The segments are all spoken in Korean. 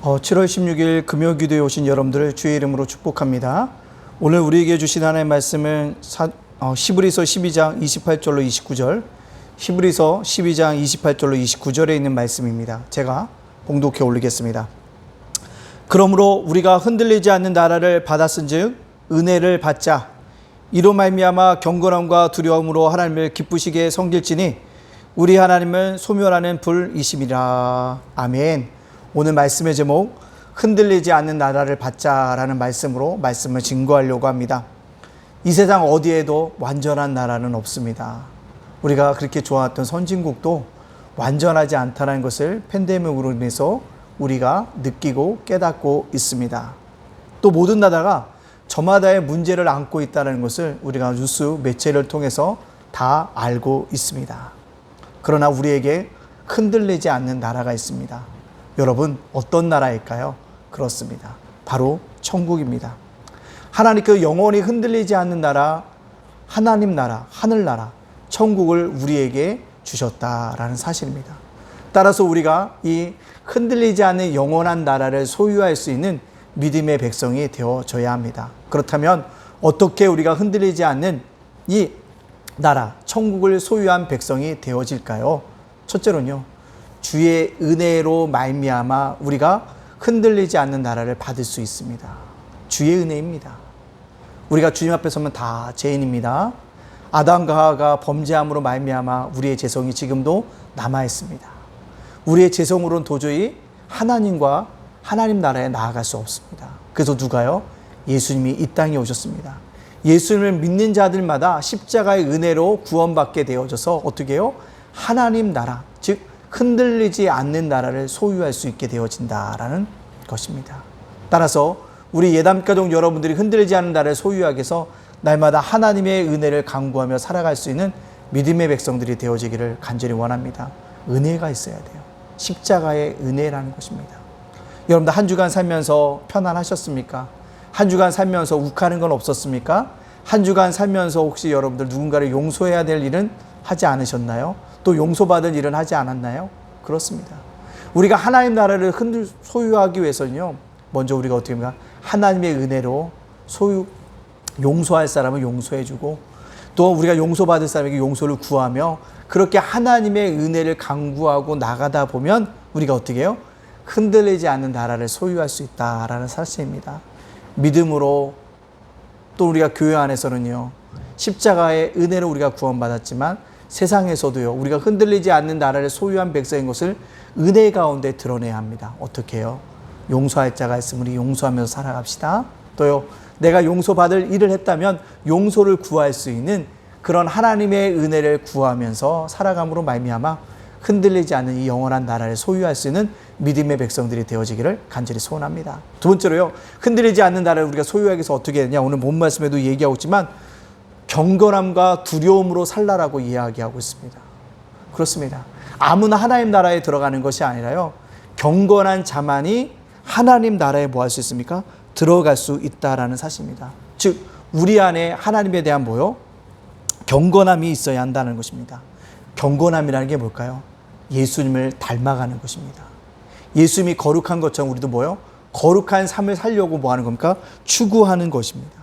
7월 16일 금요기도에 오신 여러분들을 주의 이름으로 축복합니다. 오늘 우리에게 주신 하나님의 말씀은 히브리서 12장 28절로 29절, 히브리서 12장 28절로 29절에 있는 말씀입니다. 제가 봉독해 올리겠습니다. 그러므로 우리가 흔들리지 않는 나라를 받았은즉 은혜를 받자. 이로 말미암아 경건함과 두려움으로 하나님을 기쁘시게 섬길지니 우리 하나님은 소멸하는 불이심이라. 아멘. 오늘 말씀의 제목, 흔들리지 않는 나라를 받자라는 말씀으로 말씀을 증거하려고 합니다. 이 세상 어디에도 완전한 나라는 없습니다. 우리가 그렇게 좋아했던 선진국도 완전하지 않다는 것을 팬데믹으로 인해서 우리가 느끼고 깨닫고 있습니다. 또 모든 나라가 저마다의 문제를 안고 있다는 것을 우리가 뉴스 매체를 통해서 다 알고 있습니다. 그러나 우리에게 흔들리지 않는 나라가 있습니다. 여러분, 어떤 나라일까요? 그렇습니다. 바로 천국입니다. 하나님 영원히 흔들리지 않는 나라, 하나님 나라, 하늘나라, 천국을 우리에게 주셨다라는 사실입니다. 따라서 우리가 이 흔들리지 않는 영원한 나라를 소유할 수 있는 믿음의 백성이 되어져야 합니다. 그렇다면 어떻게 우리가 흔들리지 않는 이 나라, 천국을 소유한 백성이 되어질까요? 첫째로는요, 주의 은혜로 말미암아 우리가 흔들리지 않는 나라를 받을 수 있습니다. 주의 은혜입니다. 우리가 주님 앞에 서면 다 죄인입니다. 아담과 하와가 범죄함으로 말미암아 우리의 죄성이 지금도 남아 있습니다. 우리의 죄성으로는 도저히 하나님과 하나님 나라에 나아갈 수 없습니다. 그래서 누가요? 예수님이 이 땅에 오셨습니다. 예수님을 믿는 자들마다 십자가의 은혜로 구원받게 되어져서 어떻게 해요? 하나님 나라, 즉 흔들리지 않는 나라를 소유할 수 있게 되어진다라는 것입니다. 따라서 우리 예담가족 여러분들이 흔들리지 않는 나라를 소유하기 위해서 날마다 하나님의 은혜를 간구하며 살아갈 수 있는 믿음의 백성들이 되어지기를 간절히 원합니다. 은혜가 있어야 돼요. 십자가의 은혜라는 것입니다. 여러분들 한 주간 살면서 편안하셨습니까? 한 주간 살면서 욱하는 건 없었습니까? 한 주간 살면서 혹시 여러분들 누군가를 용서해야 될 일은 하지 않으셨나요? 또 용서받을 일은 하지 않았나요? 그렇습니다. 우리가 하나님 나라를 소유하기 위해서는요, 먼저 우리가 어떻게 합니까? 하나님의 은혜로 용서할 사람은 용서해주고, 또 우리가 용서받을 사람에게 용서를 구하며, 그렇게 하나님의 은혜를 강구하고 나가다 보면 우리가 어떻게 해요? 흔들리지 않는 나라를 소유할 수 있다라는 사실입니다. 믿음으로, 또 우리가 교회 안에서는요, 십자가의 은혜로 우리가 구원받았지만 세상에서도요, 우리가 흔들리지 않는 나라를 소유한 백성인 것을 은혜 가운데 드러내야 합니다. 어떻게 해요? 용서할 자가 있으면 우리 용서하면서 살아갑시다. 또요, 내가 용서받을 일을 했다면 용서를 구할 수 있는 그런 하나님의 은혜를 구하면서 살아감으로 말미암아 흔들리지 않는 이 영원한 나라를 소유할 수 있는 믿음의 백성들이 되어지기를 간절히 소원합니다. 두 번째로요, 흔들리지 않는 나라를 우리가 소유하기 위해서 어떻게 했냐? 오늘 본 말씀에도 얘기하고 있지만 경건함과 두려움으로 살라라고 이야기하고 있습니다. 그렇습니다. 아무나 하나님 나라에 들어가는 것이 아니라요, 경건한 자만이 하나님 나라에 뭐 할 수 있습니까? 들어갈 수 있다라는 사실입니다. 즉 우리 안에 하나님에 대한 뭐요? 경건함이 있어야 한다는 것입니다. 경건함이라는 게 뭘까요? 예수님을 닮아가는 것입니다. 예수님이 거룩한 것처럼 우리도 뭐요? 거룩한 삶을 살려고 뭐 하는 겁니까? 추구하는 것입니다.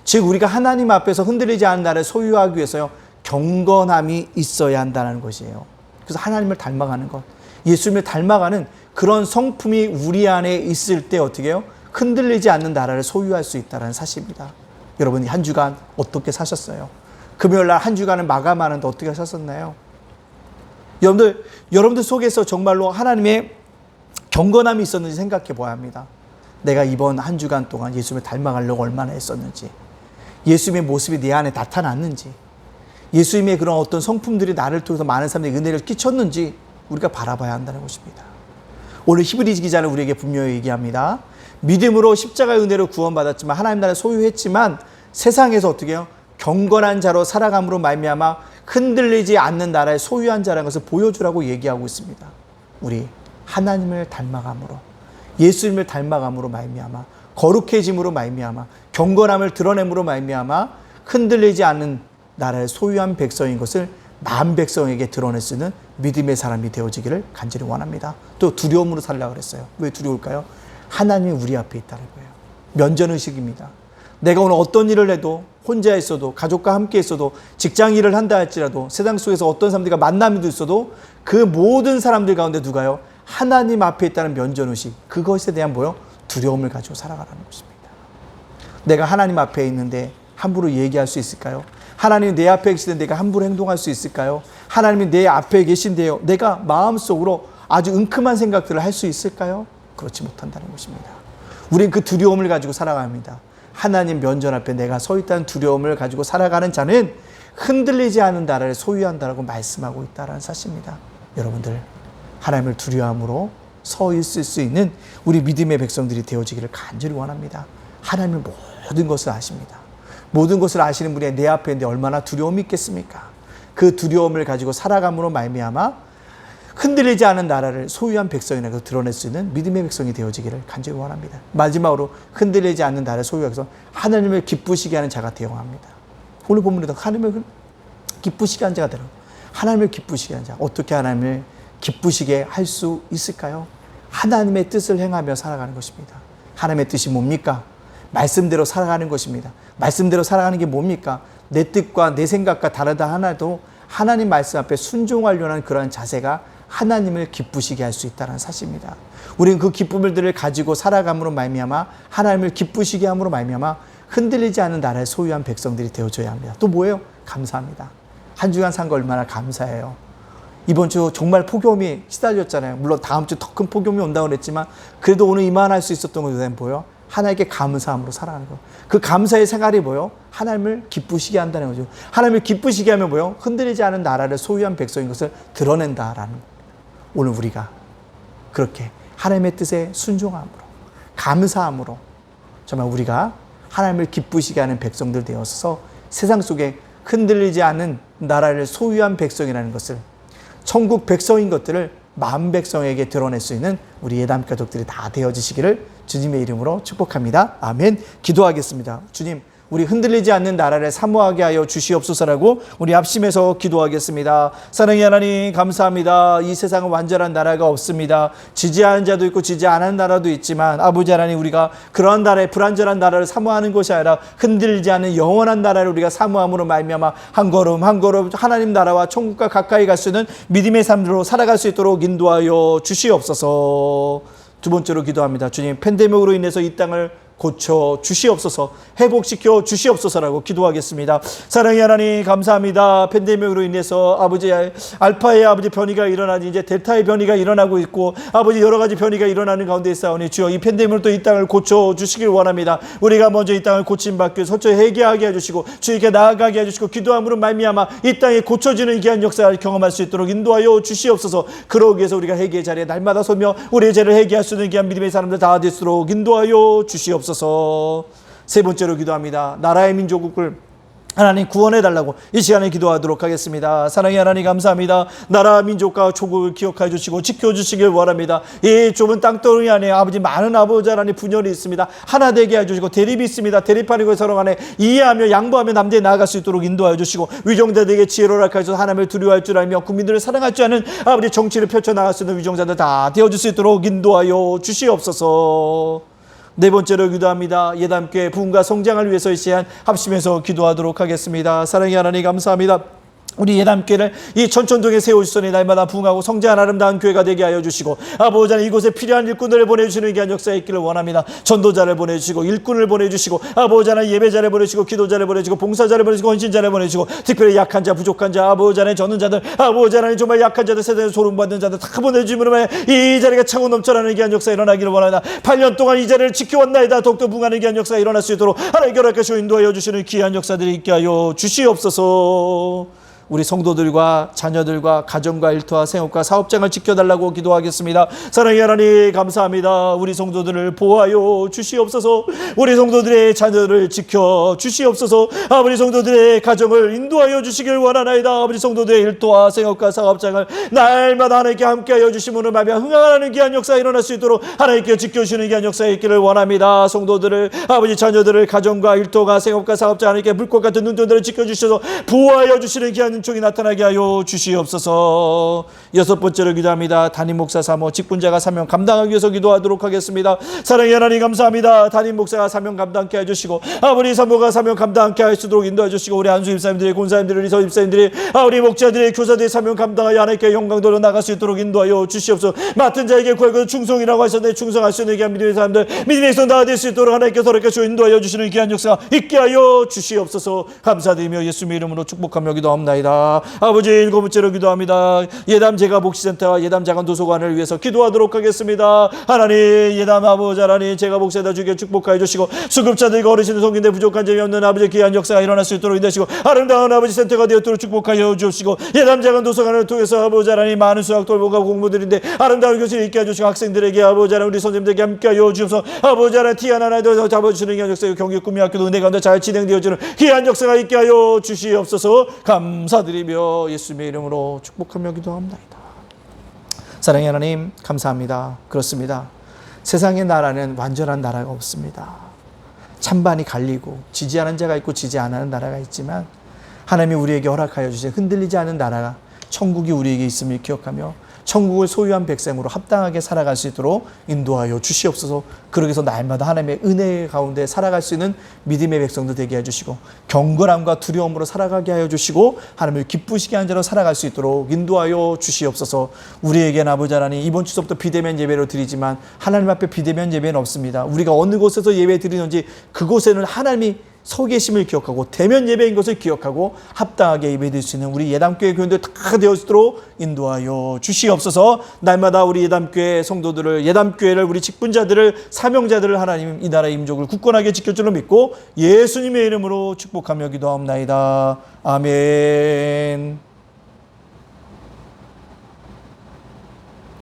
즉 우리가 하나님 앞에서 흔들리지 않는 나라를 소유하기 위해서요, 경건함이 있어야 한다는 것이에요. 그래서 하나님을 닮아가는 것, 예수님을 닮아가는 그런 성품이 우리 안에 있을 때 어떻게 해요? 흔들리지 않는 나라를 소유할 수 있다는 사실입니다. 여러분, 한 주간 어떻게 사셨어요? 금요일날 한 주간을 마감하는데 어떻게 사셨나요? 여러분들 속에서 정말로 하나님의 경건함이 있었는지 생각해 봐야 합니다. 내가 이번 한 주간 동안 예수님을 닮아가려고 얼마나 했었는지, 예수님의 모습이 내 안에 나타났는지, 예수님의 그런 어떤 성품들이 나를 통해서 많은 사람들에게 은혜를 끼쳤는지 우리가 바라봐야 한다는 것입니다. 오늘 히브리 기자는 우리에게 분명히 얘기합니다. 믿음으로 십자가의 은혜로 구원받았지만 하나님 나라를 소유했지만 세상에서 어떻게 해요? 경건한 자로 살아감으로 말미암아 흔들리지 않는 나라를 소유한 자라는 것을 보여주라고 얘기하고 있습니다. 우리 하나님을 닮아감으로, 예수님을 닮아감으로 말미암아, 거룩해짐으로 말미암아, 경건함을 드러냄으로 말미암아 흔들리지 않는 나라를 소유한 백성인 것을 마음 백성에게 드러낼 수 있는 믿음의 사람이 되어지기를 간절히 원합니다. 또 두려움으로 살라고 그랬어요. 왜 두려울까요? 하나님이 우리 앞에 있다는 거예요. 면전의식입니다. 내가 오늘 어떤 일을 해도, 혼자 있어도, 가족과 함께 있어도, 직장 일을 한다 할지라도, 세상 속에서 어떤 사람들과 만남이 있어도 그 모든 사람들 가운데 누가요? 하나님 앞에 있다는 면전의식, 그것에 대한 뭐요? 두려움을 가지고 살아가라는 것입니다. 내가 하나님 앞에 있는데 함부로 얘기할 수 있을까요? 하나님이 내 앞에 계시는데 내가 함부로 행동할 수 있을까요? 하나님이 내 앞에 계신데요, 내가 마음속으로 아주 은큼한 생각들을 할 수 있을까요? 그렇지 못한다는 것입니다. 우린 그 두려움을 가지고 살아갑니다. 하나님 면전 앞에 내가 서 있다는 두려움을 가지고 살아가는 자는 흔들리지 않은 나라를 소유한다라고 말씀하고 있다는 사실입니다. 여러분들, 하나님을 두려움으로 서 있을 수 있는 우리 믿음의 백성들이 되어지기를 간절히 원합니다. 하나님은 모든 것을 아십니다. 모든 것을 아시는 분이 내 앞에 있는데 얼마나 두려움이 있겠습니까? 그 두려움을 가지고 살아감으로 말미암아 흔들리지 않은 나라를 소유한 백성이라고 드러낼 수 있는 믿음의 백성이 되어지기를 간절히 원합니다. 마지막으로 흔들리지 않는 나라를 소유해서 하나님을 기쁘시게 하는 자가 되어야 합니다. 오늘 본문에도 하나님을 기쁘시게 하는 자가 되라. 하나님을 기쁘시게 하는 자. 어떻게 하나님을 기쁘시게 할 수 있을까요? 하나님의 뜻을 행하며 살아가는 것입니다. 하나님의 뜻이 뭡니까? 말씀대로 살아가는 것입니다. 말씀대로 살아가는 게 뭡니까? 내 뜻과 내 생각과 다르다 하나도 하나님 말씀 앞에 순종하려는 하는 그러한 자세가 하나님을 기쁘시게 할 수 있다는 사실입니다. 우리는 그 기쁨들을 가지고 살아감으로 말미암아 하나님을 기쁘시게 함으로 말미암아 흔들리지 않는 나라의 소유한 백성들이 되어줘야 합니다. 또 뭐예요? 감사합니다. 한 주간 산 거 얼마나 감사해요. 이번 주 정말 폭염이 시달렸잖아요. 물론 다음 주 더 큰 폭염이 온다고 그랬지만 그래도 오늘 이만할 수 있었던 것에 대한 뭐예요? 하나님께 감사함으로 살아가는 거. 그 감사의 생활이 뭐예요? 하나님을 기쁘시게 한다는 거죠. 하나님을 기쁘시게 하면 뭐예요? 흔들리지 않은 나라를 소유한 백성인 것을 드러낸다라는 거예요. 오늘 우리가 그렇게 하나님의 뜻에 순종함으로, 감사함으로 정말 우리가 하나님을 기쁘시게 하는 백성들 되어서 세상 속에 흔들리지 않은 나라를 소유한 백성이라는 것을, 천국 백성인 것들을 마음 백성에게 드러낼 수 있는 우리 예담 가족들이 다 되어지시기를 주님의 이름으로 축복합니다. 아멘. 기도하겠습니다. 주님, 우리 흔들리지 않는 나라를 사모하게 하여 주시옵소서라고 우리 합심해서 기도하겠습니다. 사랑의 하나님, 감사합니다. 이 세상은 완전한 나라가 없습니다. 지지하는 자도 있고 지지 않은 나라도 있지만 아버지 하나님, 우리가 그러한 나라에 불완전한 나라를 사모하는 것이 아니라 흔들리지 않는 영원한 나라를 우리가 사모함으로 말미암아 한 걸음 한 걸음 하나님 나라와 천국과 가까이 갈 수 있는 믿음의 삶으로 살아갈 수 있도록 인도하여 주시옵소서. 두 번째로 기도합니다. 주님, 팬데믹으로 인해서 이 땅을 고쳐 주시옵소서, 회복시켜 주시옵소서라고 기도하겠습니다. 사랑의 하나님, 감사합니다. 팬데믹으로 인해서 아버지 알파의 아버지 변이가 일어나니 이제 델타의 변이가 일어나고 있고 아버지 여러 가지 변이가 일어나는 가운데 있사오니 주여, 이 팬데믹으로 또 이 땅을 고쳐 주시길 원합니다. 우리가 먼저 이 땅을 고침받기 솔직히 회개하게 해주시고 주님께 나아가게 해주시고 기도함으로 말미암아 이 땅에 고쳐지는 귀한 역사를 경험할 수 있도록 인도하여 주시옵소서. 그러기 위해서 우리가 회개의 자리에 날마다 서며 우리의 죄를 회개할 수 있는 귀한 믿음의 사람들 다 될수록 인도하여 주시옵소서. 세 번째로 기도합니다. 나라의 민족을 하나님 구원해달라고 이 시간에 기도하도록 하겠습니다. 사랑의 하나님, 감사합니다. 나라 민족과 조국을 기억해 주시고 지켜주시길 원합니다. 이 좁은 땅덩이 안에 아버지 많은 아버지 하나님 분열이 있습니다. 하나 되게 해주시고 대립이 있습니다. 대립하는 서로 간에 이해하며 양보하며 남대에 나아갈 수 있도록 인도하여 주시고 위정자들에게 지혜로 락하셔서 하나님을 두려워할 줄 알며 국민들을 사랑할 줄 아는 아버지 정치를 펼쳐나갈 수 있는 위정자들 다 되어줄 수 있도록 인도하여 주시옵소서. 네 번째로 기도합니다. 예담교회 부흥과 성장을 위해서 이 시간 합심해서 기도하도록 하겠습니다. 사랑의 하나님, 감사합니다. 우리 예담교회를 이 천천동에 세우시더니 날마다 부흥하고 성장한 아름다운 교회가 되게 하여 주시고 아버지 하나님, 이곳에 필요한 일꾼들을 보내주시는 귀한 역사에 있기를 원합니다. 전도자를 보내주시고 일꾼을 보내주시고 아버지 하나님, 예배자를 보내주시고 기도자를 보내주시고 봉사자를 보내주시고 헌신자를 보내주시고 특별히 약한 자, 부족한 자, 아버지 하나님, 젖는 자들, 아버지 하나님, 정말 약한 자들, 세상에 소름받는 자들 다 보내주시므로 이 자리가 차고 넘쳐나는 귀한 역사 일어나기를 원합니다. 8년 동안 이 자리를 지켜왔나이다. 더욱더 부흥하는 귀한 역사 일어날 수 있도록 하나님 결합하시고 인도하여 주시는 귀한 역사들이 있게 하여 주시옵소서. 우리 성도들과 자녀들과 가정과 일터와 생업과 사업장을 지켜달라고 기도하겠습니다. 사랑의 하나님, 감사합니다. 우리 성도들을 보호하여 주시옵소서. 우리 성도들의 자녀를 지켜 주시옵소서. 아버지 성도들의 가정을 인도하여 주시길 원하나이다. 아버지 성도들의 일터와 생업과 사업장을 날마다 하나님께 함께하여 주심으로 말미암아 흥황하는 귀한 역사 일어날 수 있도록 하나님께 지켜주시는 귀한 역사에 있기를 원합니다. 성도들을, 아버지 자녀들을 가정과 일터가 생업과 사업장 하나님께 불꽃 같은 눈동자를 지켜주셔서 보호하여 주시는 귀한 은총이 나타나게 하여 주시옵소서. 여섯 번째로 기도합니다. 담임 목사 사모 직분자가 사명 감당하기 위해서 기도하도록 하겠습니다. 사랑의 하나님 감사합니다. 담임 목사가 사명 감당케 해주시고 아버지 사모가 사명 감당케 할 수 있도록 인도해 주시고 우리 안수 집사님들이 권사님들이 우리 서 집사님들이 우리 목자들이 교사들이 사명 감당하여 하나님께 영광도로 나갈 수 있도록 인도하여 주시옵소서. 맡은 자에게 구하고 충성이라고 하셨는데 충성할 수 있는 귀한 믿음의 사람들 믿음의 손 다될 수 있도록 하나님께 서로께 인도하여 주시는 귀한 역사가 있게 하여 주시옵소서. 감사드리며 예수님의 이름으로 축복하며 기도합나이다. 아버지 일곱 번째로 기도합니다. 예담 제가 복지센터와 예담 자간 도서관을 위해서 기도하도록 하겠습니다. 하나님 예담 아버지 하나님 제가 복세다 주게 축복하여 주시고 수급자들과 어르신들 섬긴데 부족한 점이 없는 아버지 귀한 역사가 일어날 수 있도록 인도하시고 아름다운 아버지 센터가 되었도록 축복하여 주시고 예담 자간 도서관을 통해서 아버지 하나님 많은 수학 돌보가 공부들인데 아름다운 교실을 있게 해주시고 학생들에게 아버지 하나님 우리 선생님들에게 함께 하여 주옵소서. 아버지 하나님 티 하나하나도 잡아주시는 귀한 역사 경기 꿈이 학교도 은혜 가운데 잘 진행되어지는 귀한 역사가 있게 하여 주시옵소서. 감사드리며 예수님의 이름으로 축복하며 기도합니다. 사랑의 하나님 감사합니다. 그렇습니다. 세상의 나라는 완전한 나라가 없습니다. 찬반이 갈리고 지지하는 자가 있고 지지 안 하는 나라가 있지만 하나님이 우리에게 허락하여 주신 흔들리지 않은 나라가 천국이 우리에게 있음을 기억하며 천국을 소유한 백성으로 합당하게 살아갈 수 있도록 인도하여 주시옵소서. 그러기 위해서 날마다 하나님의 은혜 가운데 살아갈 수 있는 믿음의 백성도 되게 해주시고 경건함과 두려움으로 살아가게 하여 주시고 하나님을 기쁘시게 한 자로 살아갈 수 있도록 인도하여 주시옵소서. 우리에게는 아버지 하나님 이번 추석부터 비대면 예배로 드리지만 하나님 앞에 비대면 예배는 없습니다. 우리가 어느 곳에서 예배 드리는지 그곳에는 하나님이 서 계심을 기억하고 대면 예배인 것을 기억하고 합당하게 예배드릴 수 있는 우리 예담교회 교인들 다 되어지도록 인도하여 주시옵소서. 날마다 우리 예담교회 성도들을 예담교회를 우리 직분자들을 사명자들을 하나님 이 나라의 임족을 굳건하게 지킬 줄로 믿고 예수님의 이름으로 축복하며 기도하옵나이다. 아멘.